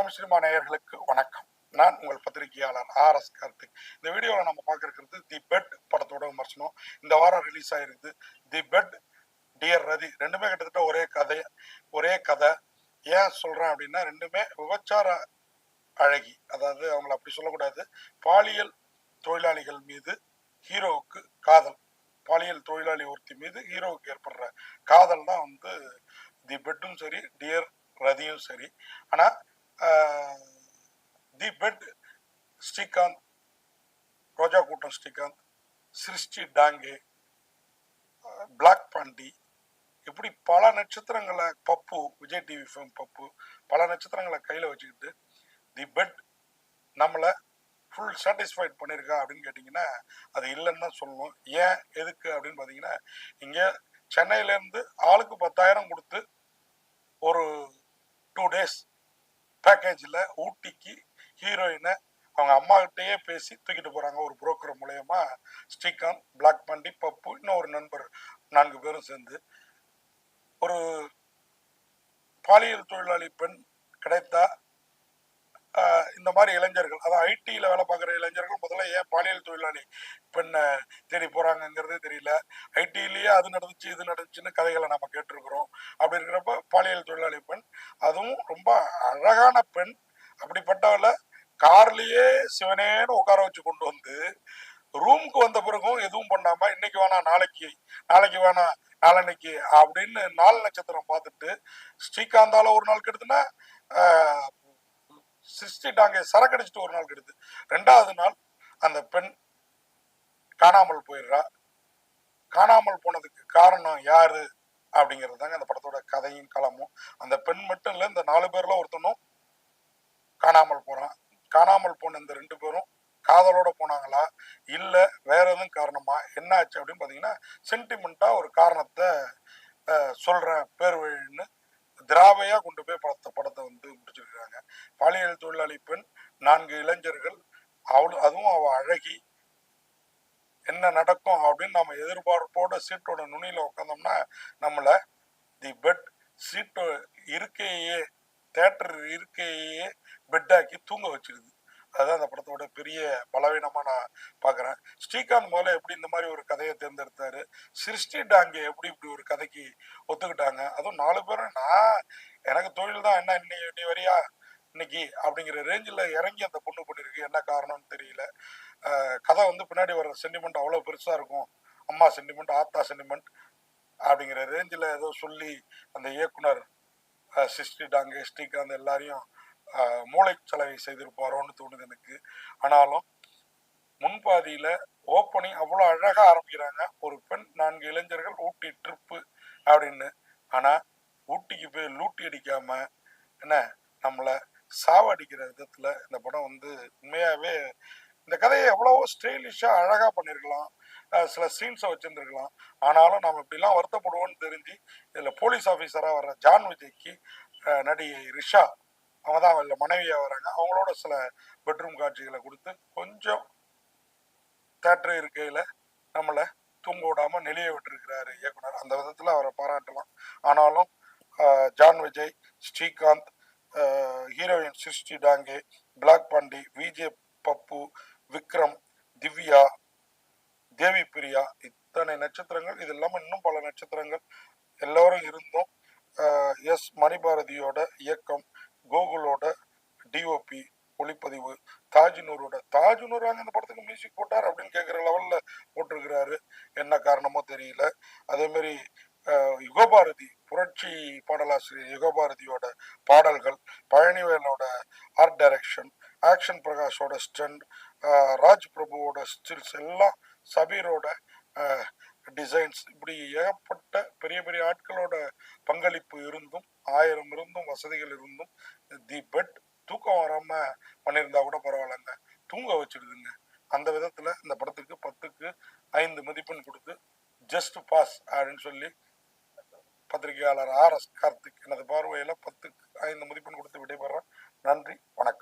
Tamil cinema நேயர்களுக்கு வணக்கம். நான் உங்கள் பத்திரிகையாளர் ஆர்.எஸ். கார்த்திக். இந்த வீடியோவில் நம்ம பார்க்கறது தி பெட் படத்தோட விமர்சனம். இந்த வாரம் ரிலீஸ் ஆயிருக்கு. தி பெட், டியர் ரதி ரெண்டுமே கிட்டத்தட்ட ஒரே கதை. ஏன் சொல்றேன் அப்படின்னா, ரெண்டுமே விபச்சார அழகி, அதாவது அவங்கள அப்படி சொல்லக்கூடாது, பாலியல் தொழிலாளிகள் மீது ஹீரோவுக்கு காதல், பாலியல் தொழிலாளி ஒருத்தி மீது ஹீரோவுக்கு ஏற்படுற காதல் தான் தி பெட்டும் சரி, டியர் ரதியும் சரி. ஆனா தி பெட் ஸ்ரீகாந்த், ரோஜா கூட்டம் ஸ்ரீகாந்த், சிருஷ்டி டாங்கே, பிளாக் பாண்டி, இப்படி பல நட்சத்திரங்களை, பப்பு, விஜய் டிவி ஃபிலிம் பப்பு, பல நட்சத்திரங்களை கையில் வச்சுக்கிட்டு தி பெட் நம்மளை ஃபுல் சாட்டிஸ்ஃபைட் பண்ணியிருக்கா அப்படின்னு கேட்டிங்கன்னா அது இல்லைன்னு தான் சொல்லணும். ஏன், எதுக்கு அப்படின்னு பார்த்தீங்கன்னா, இங்கே சென்னையிலேருந்து ஆளுக்கு 10,000 கொடுத்து ஒரு 2 days பேக்கேஜில் ஊட்டிக்கு ஹீரோயினை அவங்க அம்மாகிட்டயே பேசி தூக்கிட்டு போகிறாங்க ஒரு புரோக்கர் மூலயமா. ஸ்ரீகாந்த், பிளாக் பாண்டி, பப்பு, இன்னும் ஒரு நண்பர், 4 பேரும் சேர்ந்து ஒரு பாலியல் தொழிலாளி பெண் கிடைத்தா இந்த மாதிரி இளைஞர்கள், அதாவது ஐடியில் வேலை பார்க்குற இளைஞர்கள் முதல்ல ஏன் பாலியல் தொழிலாளி பெண்ணை தேடி போகிறாங்கங்கிறதே தெரியல. ஐடியிலேயே அது நடந்துச்சு இது நடந்துச்சுன்னு கதைகளை நம்ம கேட்டிருக்கிறோம். அப்படி இருக்கிறப்ப பாலியல் தொழிலாளி பெண், அதுவும் ரொம்ப அழகான பெண், அப்படிப்பட்டவளை கார்லேயே சிவனேன்னு உட்கார வச்சு கொண்டு வந்து ரூமுக்கு வந்த பிறகும் எதுவும் பண்ணாம, இன்னைக்கு வேணாம் நாளைக்கு வேணாம் நாளன்னைக்கு அப்படின்னு 4 நட்சத்திரம் பார்த்துட்டு, ஸ்ரீகாந்தால ஒரு நாள் கெடுத்துனா சிருஷ்டிட்டாங்க, சரக்கடிச்சிட்டு ஒரு நாள் கெடுத்து, 2வது நாள் அந்த பெண் காணாமல் போயிடுறா. காணாமல் போனதுக்கு காரணம் யாரு அப்படிங்கிறது தாங்க அந்த படத்தோட கதையும் களமும். அந்த பெண் மட்டும் இல்லை, இந்த 4 பேர்ல ஒருத்தனும் காணாமல் போறான். காணாமல் போன இந்த 2 பேரும் காதலோட போனாங்களா, இல்ல வேற எதுவும் காரணமா, என்ன ஆச்சு அப்படின்னு பாத்தீங்கன்னா, சென்டிமெண்டா ஒரு காரணத்தை சொல்றேன் பேர் வழின்னு திராவையா கொண்டு போய் படத்தை முடிச்சிருக்காங்க. பாலியல் தொழிலாளி பெண், 4 இளைஞர்கள், அதுவும் அவ அழகி, என்ன நடக்கும் அப்படின்னு நம்ம எதிர்பார்ப்போட சீட்டோட நுனியில உட்காந்தோம்னா நம்மள தி பெட் சீட்டு இருக்கையே, தியேட்டர் இருக்கையே பெட்டாக்கி தூங்க வச்சிருது. அதுதான் அந்த படத்தோட பெரிய பலவீனமா நான் பாக்குறேன். ஸ்ரீகாந்த் முதல்ல எப்படி இந்த மாதிரி ஒரு கதையை தேர்ந்தெடுத்தாரு, சிருஷ்டி டாங்கே எப்படி இப்படி ஒரு கதைக்கு ஒத்துக்கிட்டாங்க, அதுவும் 4 பேரும் எனக்கு தொழில் தான், என்ன நீ வரியா இன்னைக்கு அப்படிங்கிற ரேஞ்சில் இறங்கி அந்த பொண்ணு பண்ணிருக்கு. என்ன காரணம்னு தெரியல. கதை பின்னாடி வர்ற சென்டிமெண்ட் அவ்வளோ பெருசா இருக்கும், அம்மா சென்டிமெண்ட், ஆத்தா சென்டிமெண்ட் அப்படிங்கிற ரேஞ்சில் ஏதோ சொல்லி அந்த இயக்குனர் சிருஷ்டி டாங்கே, ஸ்ரீகாந்த் எல்லாரையும் மூளை செலவை செய்திருப்பாரோன்னு தோணுது எனக்கு. ஆனாலும் முன்பாதியில ஓப்பனிங் அவ்வளோ அழகா ஆரம்பிக்கிறாங்க. ஒரு பெண், 4 இளைஞர்கள், ஊட்டி ட்ரிப்பு அப்படின்னு. ஆனா ஊட்டிக்கு போய் லூட்டி அடிக்காம என்ன நம்மளை சாவடிக்கிற விதத்துல இந்த படம் உண்மையாவே இந்த கதையை எவ்வளவோ ஸ்டைலிஷா அழகா பண்ணிருக்கலாம், சில சீன்ஸை வச்சிருந்துருக்கலாம். ஆனாலும் நம்ம இப்படிலாம் வருத்தப்படுவோம்னு தெரிஞ்சு இதுல போலீஸ் ஆஃபீஸரா வர்ற ஜான் விஜய்க்கு நடிகை ரிஷா, அவங்க தான் அவங்கள மனைவியா வராங்க, அவங்களோட சில பெட்ரூம் காட்சிகளை கொடுத்து கொஞ்சம் தேட்டர் இருக்கையில நம்மளை தூங்க விடாம நெளிய விட்டுருக்கிறாரு இயக்குனர். அந்த விதத்துல அவரை பாராட்டலாம். ஆனாலும் ஜான் விஜய், ஸ்ரீகாந்த், ஹீரோயின் சிருஷ்டி டாங்கே, பிளாக் பாண்டி, விஜே, பப்பு, விக்ரம், திவ்யா, தேவி பிரியா, இத்தனை நட்சத்திரங்கள், இது இல்லாம இன்னும் பல நட்சத்திரங்கள் எல்லோரும் இருந்தும் எஸ் மணிபாரதியோட இயக்கம், கோகுலோட டிஓபி ஒளிப்பதிவு, தாஜ்நூரோட இந்த படத்துக்கு மியூசிக் போட்டார் அப்படின்னு கேட்குற லெவல்ல போட்டிருக்கிறாரு. என்ன காரணமோ தெரியல. அதே மாதிரி யுகபாரதி, புரட்சி பாடலாசிரியர் யுகபாரதியோட பாடல்கள், பழனிவேலோட ஆர்ட் டைரக்ஷன், ஆக்ஷன் பிரகாஷோட ஸ்டண்ட், ராஜ் பிரபுவோட ஸ்டில்ஸ் எல்லாம், சபீரோட டிசைன்ஸ், இப்படி ஏகப்பட்ட பெரிய பெரிய ஆட்களோட பங்களிப்பு இருந்தும், 1000 இருந்தும், வசதிகள் இருந்தும் தி பெட் தூக்கம் வராம பண்ணியிருந்தா கூட பரவாயில்லைங்க, தூங்க வச்சிருதுங்க. அந்த விதத்துல இந்த படத்துக்கு 10க்கு 5 மதிப்பெண் கொடுத்து ஜஸ்ட் பாஸ் அப்படின்னு சொல்லி பத்திரிகையாளர் ஆர்.எஸ். கார்த்திக் எனது பார்வையில 10க்கு 5 மதிப்பெண் கொடுத்து விடைபெறேன். நன்றி, வணக்கம்.